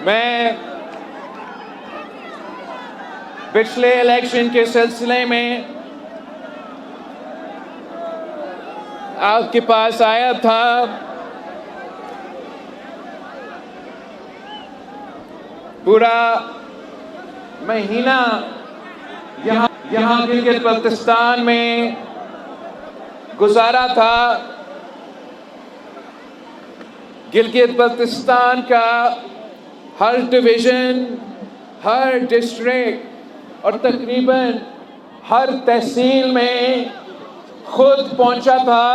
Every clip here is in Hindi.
मैं पिछले इलेक्शन के सिलसिले में आपके पास आया था। पूरा महीना यहाँ गिलगित बल्तिस्तान में गुजारा था। गिलगित बल्तिस्तान का हर डिवीजन, हर डिस्ट्रिक्ट और तकरीबन हर तहसील में खुद पहुंचा था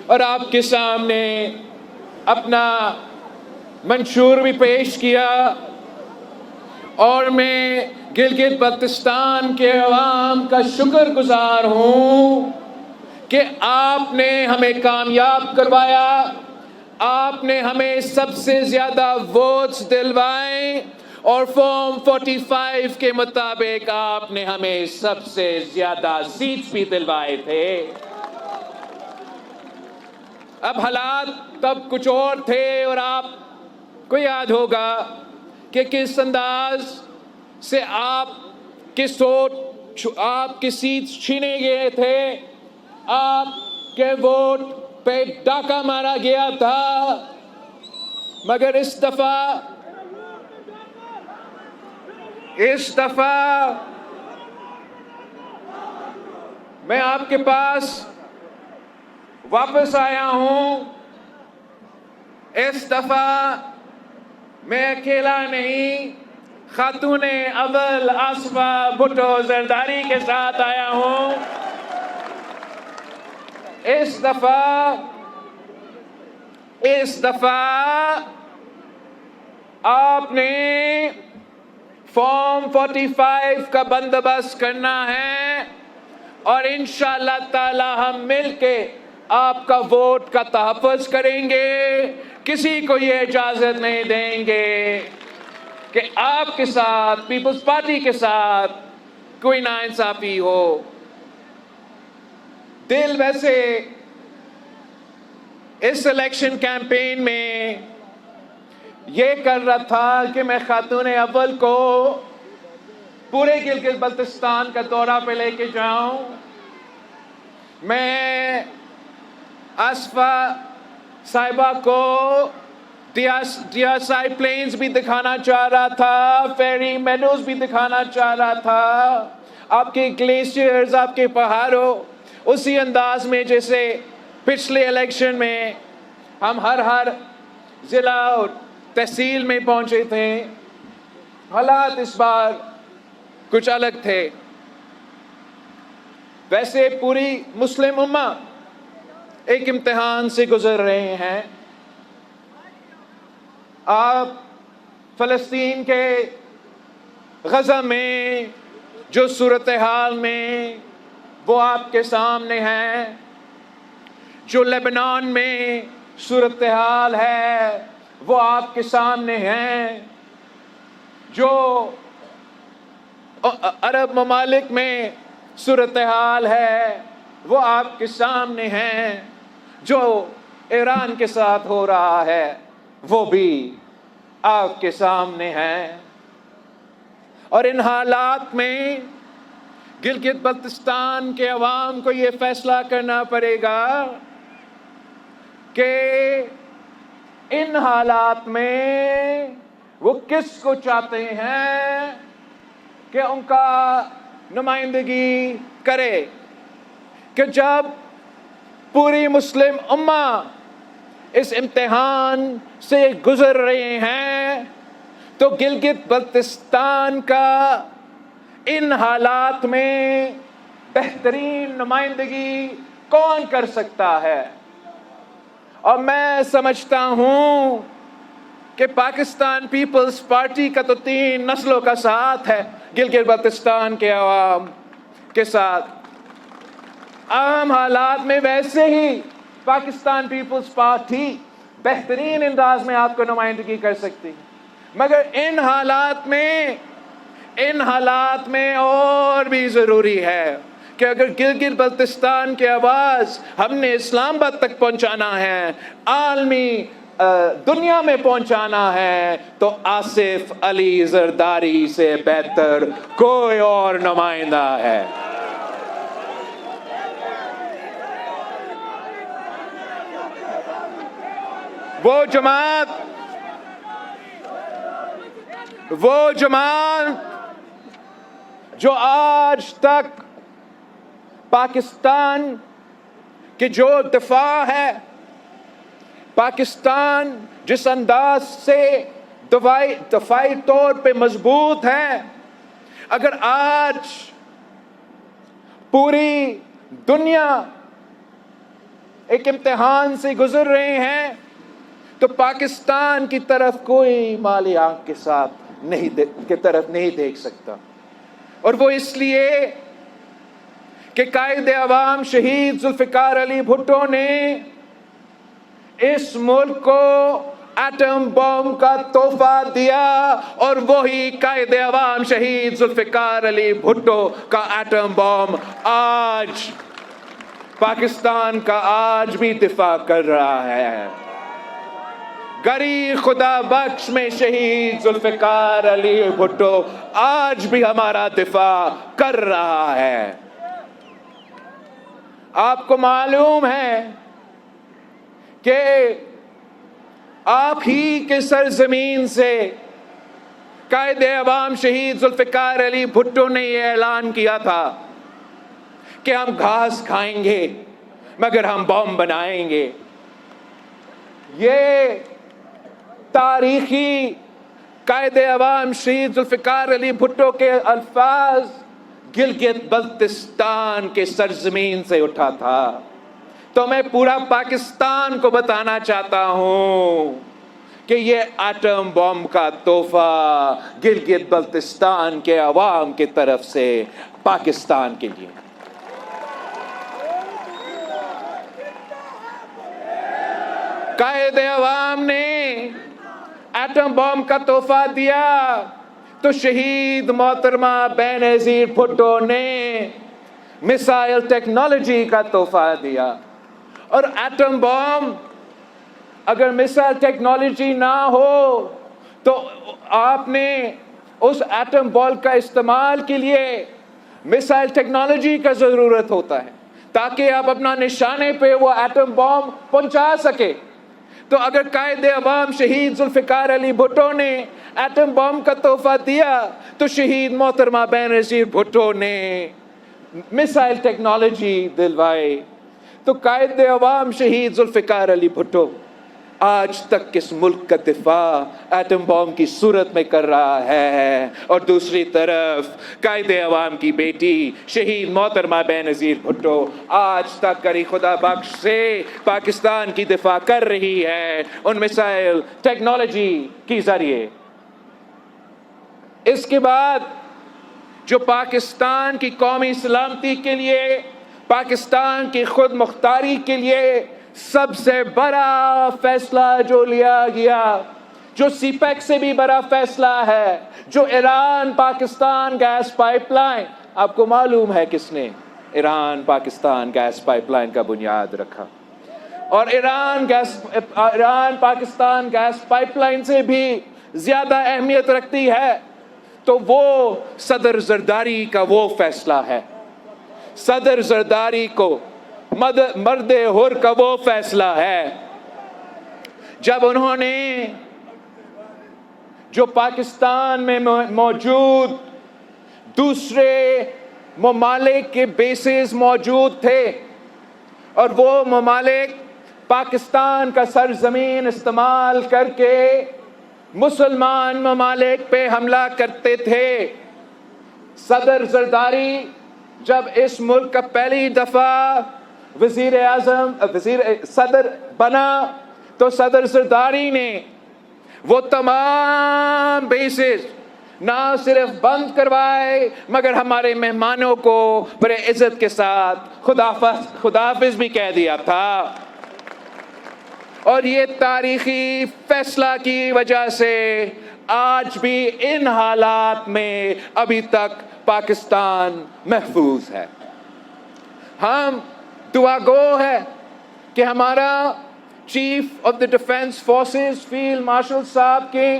और आपके सामने अपना मंशूर भी पेश किया। और मैं गिलगित बल्तिस्तान के अवाम का शुक्रगुजार हूँ कि आपने हमें कामयाब करवाया, आपने हमें सबसे ज़्यादा वोट्स दिलवाए और फॉर्म 45 के मुताबिक आपने हमें सबसे ज़्यादा सीट्स भी दिलवाए थे। अब हालात तब कुछ और थे और आपको याद होगा कि किस अंदाज से आपकी सीट्स छीने गए थे, आपके वोट पे डाका मारा गया था। मगर इस दफा मैं आपके पास वापस आया हूं। इस दफा मैं अकेला नहीं, खातूने अव्वल आसफा भुट्टो जरदारी के साथ आया हूं। इस दफा आपने फॉर्म 45 का बंदोबस्त करना है और इंशाअल्लाह ताला हम मिलके आपका वोट का तहफ़्फ़ुज़ करेंगे। किसी को ये इजाजत नहीं देंगे कि आपके साथ, पीपल्स पार्टी के साथ कोई नाइंसाफी हो। दिल वैसे इस इलेक्शन कैंपेन में ये कर रहा था कि मैं खातूने अव्वल को पूरे गिलगित बल्तिस्तान का दौरा पे लेके जाऊं। मैं आसफा साहिबा को डियासाई प्लेन्स भी दिखाना चाह रहा था, फेरी मेडोज भी दिखाना चाह रहा था, आपके ग्लेशियर्स, आपके पहाड़ों, उसी अंदाज में जैसे पिछले इलेक्शन में हम हर जिला और तहसील में पहुंचे थे। हालात इस बार कुछ अलग थे। वैसे पूरी मुस्लिम उम्मा एक इम्तिहान से गुजर रहे हैं। आप फ़लस्तीन के गज़ा में जो सूरत हाल में वो आपके सामने है, जो लेबनान में सूरत हाल है वो आपके सामने है, जो अरब ममालिक में सूरत हाल है वो आपके सामने है, जो ईरान के साथ हो रहा है वो भी आपके सामने है। और इन हालात में गिलगित बल्तिस्तान के अवाम को ये फैसला करना पड़ेगा कि इन हालात में वो किसको चाहते हैं कि उनका नुमाइंदगी करे। कि जब पूरी मुस्लिम उम्मा इस इम्तिहान से गुजर रहे हैं तो गिलगित बल्तिस्तान का इन हालात में बेहतरीन नुमाइंदगी कौन कर सकता है। और मैं समझता हूं कि पाकिस्तान पीपल्स पार्टी का तो 3 नस्लों का साथ है गिलगित बल्तिस्तान के अवाम के साथ। आम हालात में वैसे ही पाकिस्तान पीपल्स पार्टी बेहतरीन अंदाज में आपको नुमाइंदगी कर सकती है, मगर इन हालात में और भी ज़रूरी है कि अगर गिलगित बल्तिस्तान की आवाज़ हमने इस्लामाबाद तक पहुंचाना है, आलमी दुनिया में पहुंचाना है तो आसिफ अली जरदारी से बेहतर कोई और नुमाइंदा है। वो जमात जो आज तक पाकिस्तान की जो दफा है, पाकिस्तान जिस अंदाज से दफाई तौर पे मजबूत है, अगर आज पूरी दुनिया एक इम्तिहान से गुजर रहे हैं तो पाकिस्तान की तरफ कोई माली आंख के साथ नहीं देख सकता। और वो इसलिए कि कायदे अवाम शहीद जुल्फिकार अली भुट्टो ने इस मुल्क को एटम बम का तोहफा दिया, और वही कायदे अवाम शहीद जुल्फिकार अली भुट्टो का एटम बम आज पाकिस्तान का आज भी दिफा कर रहा है। गरीब खुदा बख्श में शहीद जुल्फिकार अली भुट्टो आज भी हमारा दिफा कर रहा है। आपको मालूम है कि आप ही के सरजमीन से कायदे अवाम शहीद जुल्फिकार अली भुट्टो ने यह ऐलान किया था कि हम घास खाएंगे मगर हम बम बनाएंगे। ये तारीखी कायदे अवाम शहीद जुल्फिकार अली भुट्टो के अल्फाज गिलगित बल्तिस्तान के सरजमीन से उठा था। तो मैं पूरा पाकिस्तान को बताना चाहता हूं कि ये एटम बम का तोहफा गिलगित बल्तिस्तान के अवाम की तरफ से पाकिस्तान के लिए। कायदे अवाम ने एटम बम का तोहफा दिया तो शहीद मोहतरमा बेनज़ीर भुट्टो ने मिसाइल टेक्नोलॉजी का तोहफा दिया। और एटम बम, अगर मिसाइल टेक्नोलॉजी ना हो तो आपने उस एटम बॉल का इस्तेमाल के लिए मिसाइल टेक्नोलॉजी का ज़रूरत होता है ताकि आप अपना निशाने पे वो एटम बम पहुंचा सके। तो अगर कायदे अवाम शहीद जुल्फिकार अली भुट्टो ने एटम बम का तोहफा दिया तो शहीद मोहतरमा बेनज़ीर भुट्टो ने मिसाइल टेक्नोलॉजी दिलवाई। तो कायदे अवाम शहीद जुल्फिकार अली भुट्टो आज तक किस मुल्क का दिफा एटम बम की सूरत में कर रहा है, और दूसरी तरफ कायदे अवाम की बेटी शहीद मोहतरमा बेनज़ीर भुट्टो आज तक गरीब खुदा बख्श से पाकिस्तान की दिफा कर रही है उन मिसाइल टेक्नोलॉजी के जरिए। इसके बाद जो पाकिस्तान की कौमी सलामती के लिए, पाकिस्तान की खुद मुख्तारी के लिए सबसे बड़ा फैसला जो लिया गया, जो सीपेक से भी बड़ा फैसला है, जो ईरान पाकिस्तान गैस पाइपलाइन, आपको मालूम है किसने ईरान पाकिस्तान गैस पाइपलाइन का बुनियाद रखा। और ईरान पाकिस्तान गैस पाइपलाइन से भी ज्यादा अहमियत रखती है तो वो सदर जरदारी का वो फैसला है। सदर जरदारी को मर्द हुर का वो फैसला है जब उन्होंने जो पाकिस्तान में मौजूद दूसरे ममालिक के बेसिस मौजूद थे और वो ममालिक पाकिस्तान का सरजमीन इस्तेमाल करके मुसलमान ममालिक पे हमला करते थे। सदर जरदारी जब इस मुल्क का पहली दफा सदर बना तो सदर जरदारी ने वो तमाम बेसिस ना सिर्फ बंद करवाए मगर हमारे मेहमानों को बड़े इज्जत के साथ खुदाफिज भी कह दिया था। और ये तारीखी फैसला की वजह से आज भी इन हालात में अभी तक पाकिस्तान महफूज है। हम दुआ गो है कि chief of the defence forces field marshal साहब के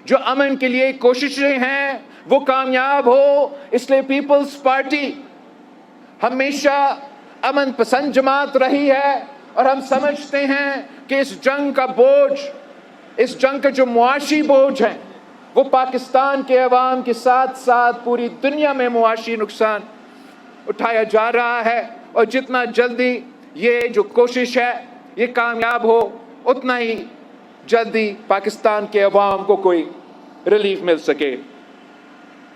जो अमन के लिए कोशिशें हैं वो कामयाब हो, इसलिए पीपल्स पार्टी हमेशा अमन पसंद जमात रही है और हम समझते हैं कि इस जंग का बोझ, इस जंग का जो मुआशी बोझ है वो पाकिस्तान के अवाम के साथ साथ पूरी दुनिया में मुआशी नुकसान उठाया जा रहा है। और जितना जल्दी ये जो कोशिश है ये कामयाब हो, उतना ही जल्दी पाकिस्तान के अवाम को कोई रिलीफ मिल सके।